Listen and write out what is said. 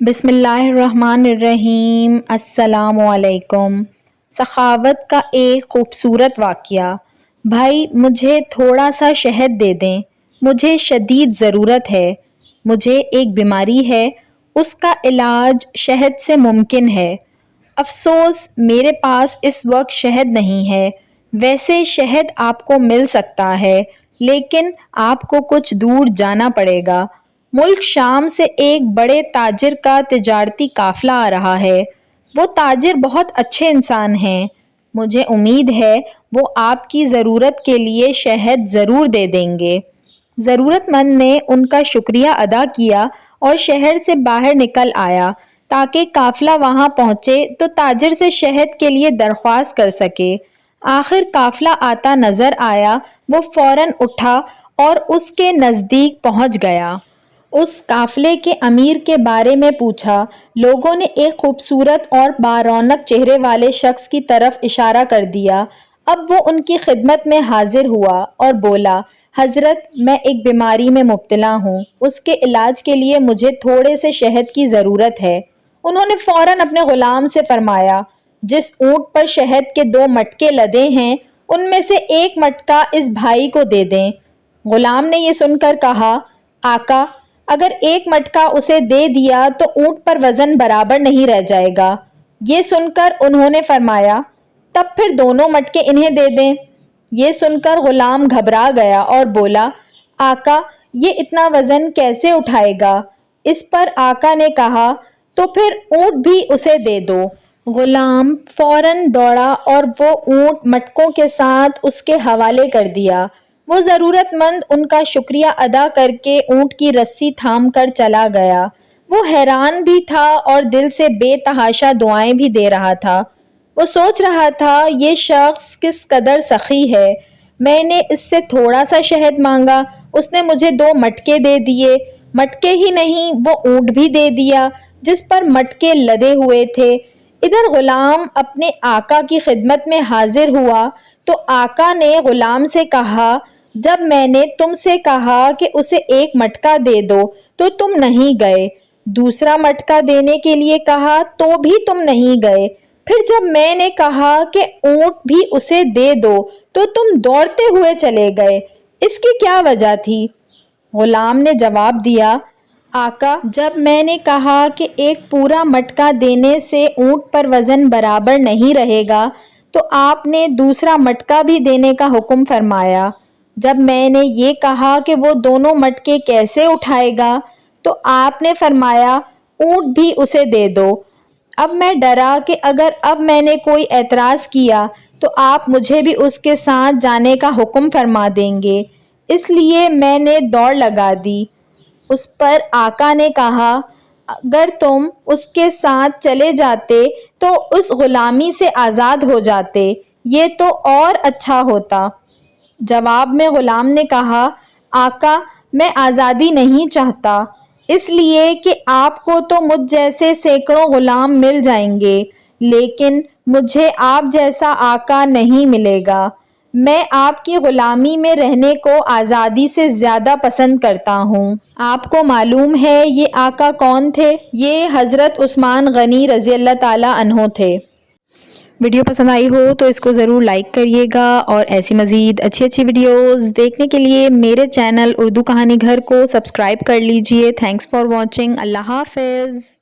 بسم اللہ الرحمن الرحیم۔ السلام علیکم۔ سخاوت کا ایک خوبصورت واقعہ۔ بھائی مجھے تھوڑا سا شہد دے دیں، مجھے شدید ضرورت ہے۔ مجھے ایک بیماری ہے، اس کا علاج شہد سے ممکن ہے۔ افسوس میرے پاس اس وقت شہد نہیں ہے۔ ویسے شہد آپ کو مل سکتا ہے، لیکن آپ کو کچھ دور جانا پڑے گا۔ ملک شام سے ایک بڑے تاجر کا تجارتی قافلہ آ رہا ہے۔ وہ تاجر بہت اچھے انسان ہیں۔ مجھے امید ہے وہ آپ کی ضرورت کے لیے شہد ضرور دے دیں گے۔ ضرورت مند نے ان کا شکریہ ادا کیا اور شہر سے باہر نکل آیا تاکہ قافلہ وہاں پہنچے تو تاجر سے شہد کے لیے درخواست کر سکے۔ آخر قافلہ آتا نظر آیا، وہ فوراً اٹھا اور اس کے نزدیک پہنچ گیا۔ اس قافلے کے امیر کے بارے میں پوچھا۔ لوگوں نے ایک خوبصورت اور بارونق چہرے والے شخص کی طرف اشارہ کر دیا۔ اب وہ ان کی خدمت میں حاضر ہوا اور بولا، حضرت میں ایک بیماری میں مبتلا ہوں، اس کے علاج کے لیے مجھے تھوڑے سے شہد کی ضرورت ہے۔ انہوں نے فوراً اپنے غلام سے فرمایا، جس اونٹ پر شہد کے 2 مٹکے لدے ہیں ان میں سے ایک مٹکا اس بھائی کو دے دیں۔ غلام نے یہ سن کر کہا، آقا اگر ایک مٹکا اسے دے دیا تو اونٹ پر وزن برابر نہیں رہ جائے گا۔ یہ سن کر انہوں نے فرمایا، تب پھر دونوں مٹکے انہیں دے دیں۔ یہ سن کر غلام گھبرا گیا اور بولا، آقا یہ اتنا وزن کیسے اٹھائے گا؟ اس پر آقا نے کہا، تو پھر اونٹ بھی اسے دے دو۔ غلام فوراً دوڑا اور وہ اونٹ مٹکوں کے ساتھ اس کے حوالے کر دیا۔ وہ ضرورت مند ان کا شکریہ ادا کر کے اونٹ کی رسی تھام کر چلا گیا۔ وہ حیران بھی تھا اور دل سے بے تحاشا دعائیں بھی دے رہا تھا۔ وہ سوچ رہا تھا، یہ شخص کس قدر سخی ہے۔ میں نے اس سے تھوڑا سا شہد مانگا، اس نے مجھے 2 مٹکے دے دیے۔ مٹکے ہی نہیں، وہ اونٹ بھی دے دیا جس پر مٹکے لدے ہوئے تھے۔ ادھر غلام اپنے آقا کی خدمت میں حاضر ہوا تو آقا نے غلام سے کہا، جب میں نے تم سے کہا کہ اسے 1 مٹکا دے دو تو تم نہیں گئے، دوسرا مٹکا دینے کے لیے کہا تو بھی تم نہیں گئے، پھر جب میں نے کہا کہ اونٹ بھی اسے دے دو تو تم دوڑتے ہوئے چلے گئے، اس کی کیا وجہ تھی؟ غلام نے جواب دیا، آقا جب میں نے کہا کہ ایک پورا مٹکا دینے سے اونٹ پر وزن برابر نہیں رہے گا تو آپ نے دوسرا مٹکا بھی دینے کا حکم فرمایا۔ جب میں نے یہ کہا کہ وہ دونوں مٹکے کیسے اٹھائے گا تو آپ نے فرمایا، اونٹ بھی اسے دے دو۔ اب میں ڈرا کہ اگر اب میں نے کوئی اعتراض کیا تو آپ مجھے بھی اس کے ساتھ جانے کا حکم فرما دیں گے، اس لیے میں نے دوڑ لگا دی۔ اس پر آقا نے کہا، اگر تم اس کے ساتھ چلے جاتے تو اس غلامی سے آزاد ہو جاتے، یہ تو اور اچھا ہوتا۔ جواب میں غلام نے کہا، آقا میں آزادی نہیں چاہتا، اس لیے کہ آپ کو تو مجھ جیسے سینکڑوں غلام مل جائیں گے، لیکن مجھے آپ جیسا آقا نہیں ملے گا۔ میں آپ کی غلامی میں رہنے کو آزادی سے زیادہ پسند کرتا ہوں۔ آپ کو معلوم ہے یہ آقا کون تھے؟ یہ حضرت عثمان غنی رضی اللہ تعالیٰ عنہ تھے۔ ویڈیو پسند آئی ہو تو اس کو ضرور لائک کریے گا اور ایسی مزید اچھی ویڈیوز دیکھنے کے لیے میرے چینل اردو کہانی گھر کو سبسکرائب کر لیجئے۔ Thanks for watching. اللہ حافظ۔